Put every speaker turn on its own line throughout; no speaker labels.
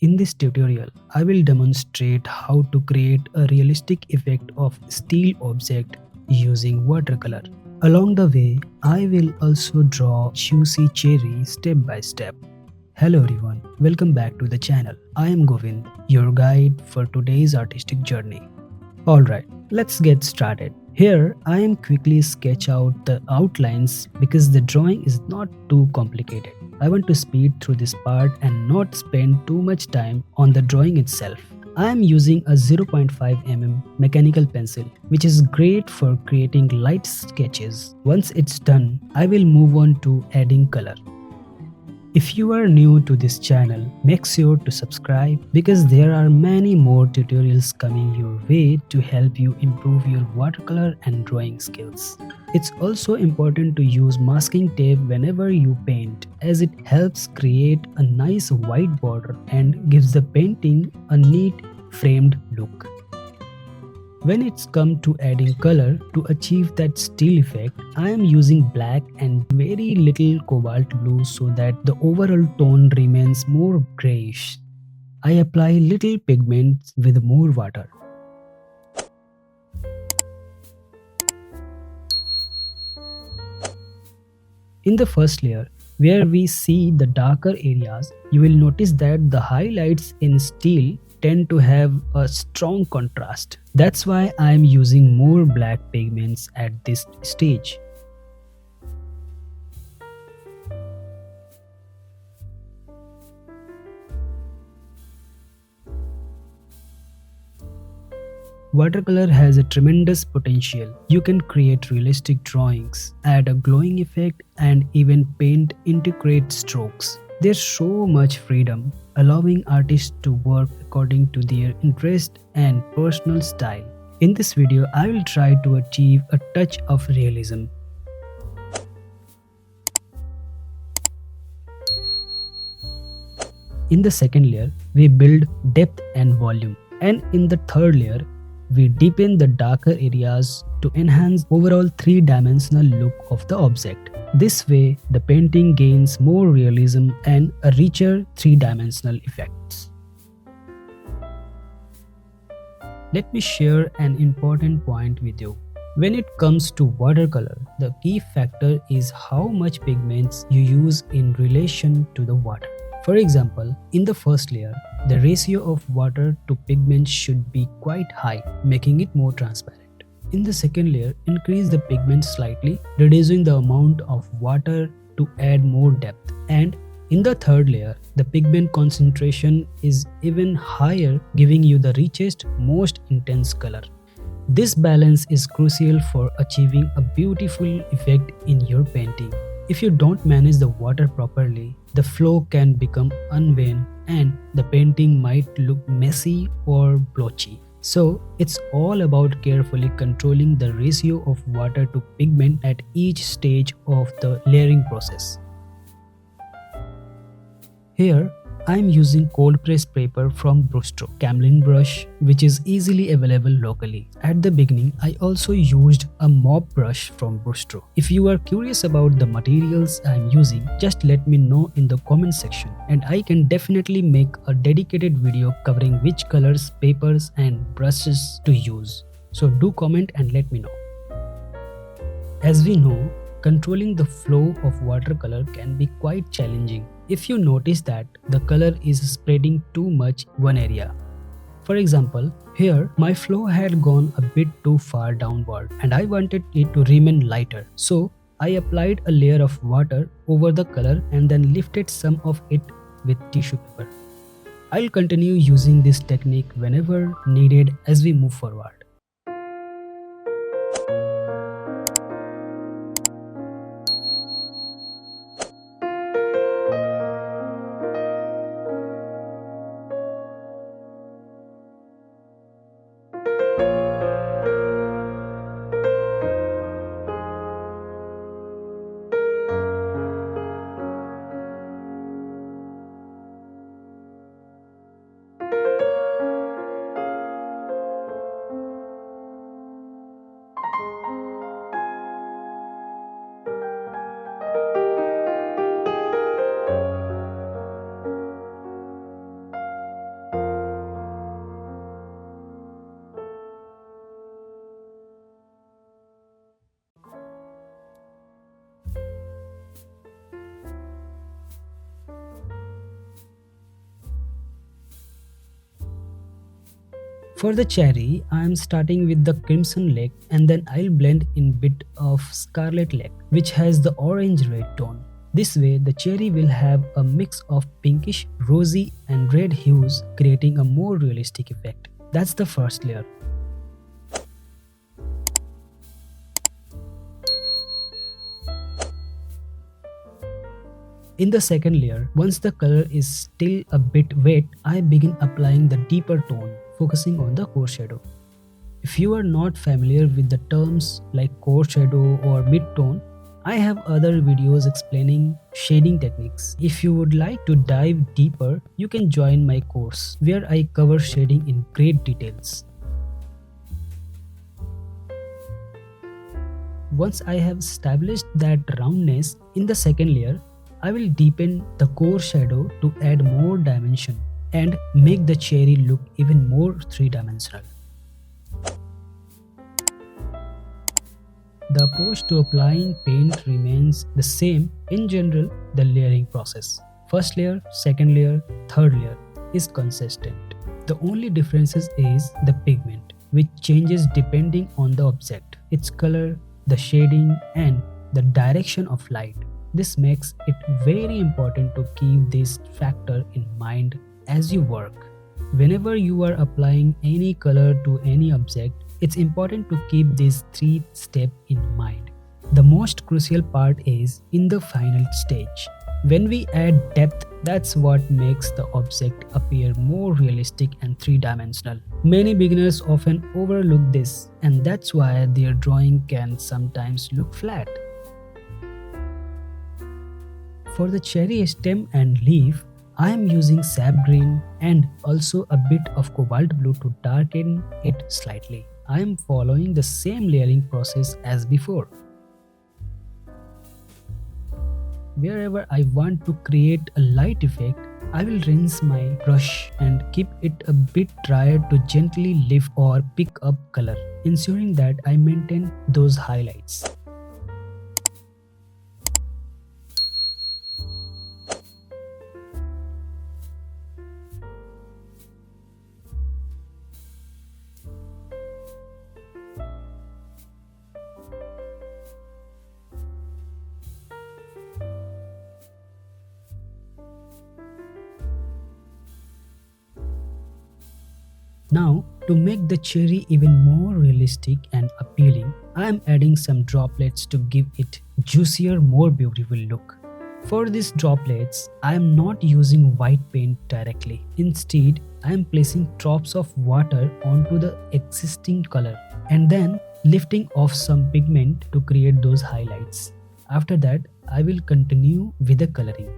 In this tutorial, I will demonstrate how to create a realistic effect of steel object using watercolor. Along the way, I will also draw juicy cherry step by step. Hello everyone, welcome back to the channel. I am Govind, your guide for today's artistic journey. Alright, let's get started. Here, I am quickly sketch out the outlines because the drawing is not too complicated. I want to speed through this part and not spend too much time on the drawing itself. I am using a 0.5 mm mechanical pencil, which is great for creating light sketches. Once it's done, I will move on to adding color. If you are new to this channel, make sure to subscribe because there are many more tutorials coming your way to help you improve your watercolor and drawing skills. It's also important to use masking tape whenever you paint as it helps create a nice white border and gives the painting a neat framed look. When it's come to adding color to achieve that steel effect, I am using black and very little cobalt blue so that the overall tone remains more grayish. I apply little pigments with more water. In the first layer, where we see the darker areas, you will notice that the highlights in steel tend to have a strong contrast. That's why I am using more black pigments at this stage. Watercolor has a tremendous potential. You can create realistic drawings, add a glowing effect, and even paint intricate strokes. There's so much freedom, allowing artists to work according to their interest and personal style. In this video, I will try to achieve a touch of realism. In the second layer, we build depth and volume. And in the third layer, we deepen the darker areas to enhance overall three-dimensional look of the object. This way, the painting gains more realism and a richer three-dimensional effects. Let me share an important point with you. When it comes to watercolor, the key factor is how much pigments you use in relation to the water. For example, in the first layer, the ratio of water to pigment should be quite high, making it more transparent. In the second layer, increase the pigment slightly, reducing the amount of water to add more depth. And in the third layer, the pigment concentration is even higher, giving you the richest, most intense color. This balance is crucial for achieving a beautiful effect in your painting. If you don't manage the water properly, the flow can become uneven and the painting might look messy or blotchy. So, it's all about carefully controlling the ratio of water to pigment at each stage of the layering process. Here, I am using cold press paper from Brustro Camlin brush, which is easily available locally. At the beginning, I also used a mop brush from Brustro. If you are curious about the materials I am using, just let me know in the comment section and I can definitely make a dedicated video covering which colors, papers and brushes to use. So do comment and let me know. As we know, controlling the flow of watercolor can be quite challenging if you notice that the color is spreading too much one area. For example, here my flow had gone a bit too far downward and I wanted it to remain lighter. So I applied a layer of water over the color and then lifted some of it with tissue paper. I'll continue using this technique whenever needed as we move forward. For the cherry, I am starting with the crimson lake and then I'll blend in bit of scarlet lake which has the orange red tone. This way the cherry will have a mix of pinkish, rosy and red hues creating a more realistic effect. That's the first layer. In the second layer, once the color is still a bit wet, I begin applying the deeper tone, focusing on the core shadow. If you are not familiar with the terms like core shadow or mid-tone, I have other videos explaining shading techniques. If you would like to dive deeper, you can join my course where I cover shading in great details. Once I have established that roundness in the second layer, I will deepen the core shadow to add more dimension and make the cherry look even more three-dimensional. The approach to applying paint remains the same. In general, the layering process, first layer, second layer, third layer, is consistent. The only difference is the pigment, which changes depending on the object, its color, the shading, and the direction of light. This makes it very important to keep this factor in mind as you work. Whenever you are applying any color to any object, it's important to keep these three steps in mind. The most crucial part is in the final stage. When we add depth, that's what makes the object appear more realistic and three-dimensional. Many beginners often overlook this, and that's why their drawing can sometimes look flat. For the cherry stem and leaf, I am using sap green and also a bit of cobalt blue to darken it slightly. I am following the same layering process as before. Wherever I want to create a light effect, I will rinse my brush and keep it a bit drier to gently lift or pick up color, ensuring that I maintain those highlights. Now, to make the cherry even more realistic and appealing, I am adding some droplets to give it juicier, more beautiful look. For these droplets, I am not using white paint directly. Instead, I am placing drops of water onto the existing color and then lifting off some pigment to create those highlights. After that, I will continue with the coloring.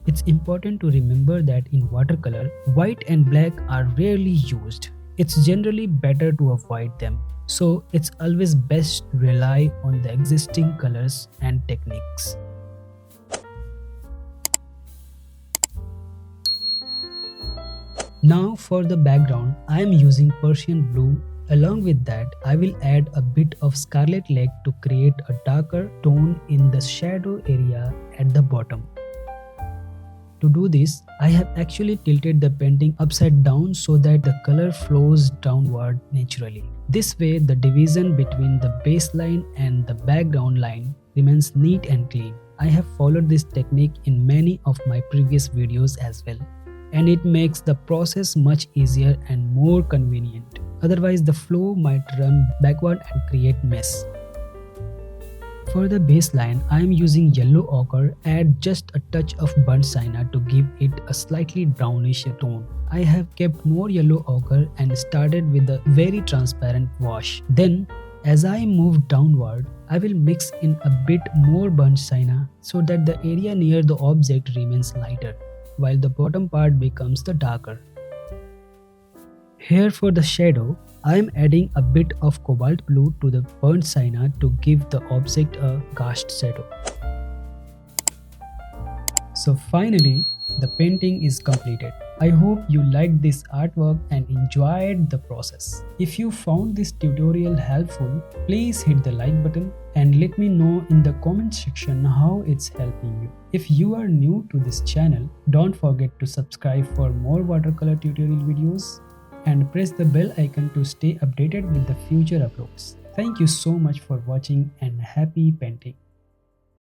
It's important to remember that in watercolor, white and black are rarely used. It's generally better to avoid them. So it's always best to rely on the existing colors and techniques. Now for the background, I am using Persian blue. Along with that, I will add a bit of scarlet lake to create a darker tone in the shadow area at the bottom. To do this, I have actually tilted the painting upside down so that the color flows downward naturally. This way, the division between the baseline and the background line remains neat and clean. I have followed this technique in many of my previous videos as well, and it makes the process much easier and more convenient. Otherwise, the flow might run backward and create mess. For the baseline, I am using yellow ochre. Add just a touch of burnt sienna to give it a slightly brownish tone. I have kept more yellow ochre and started with a very transparent wash. Then, as I move downward, I will mix in a bit more burnt sienna so that the area near the object remains lighter, while the bottom part becomes the darker. Here for the shadow, I am adding a bit of cobalt blue to the burnt sienna to give the object a cast shadow. So finally, the painting is completed. I hope you liked this artwork and enjoyed the process. If you found this tutorial helpful, please hit the like button and let me know in the comment section how it's helping you. If you are new to this channel, don't forget to subscribe for more watercolor tutorial videos. and press the bell icon to stay updated with the future uploads. Thank you so much for watching and happy painting.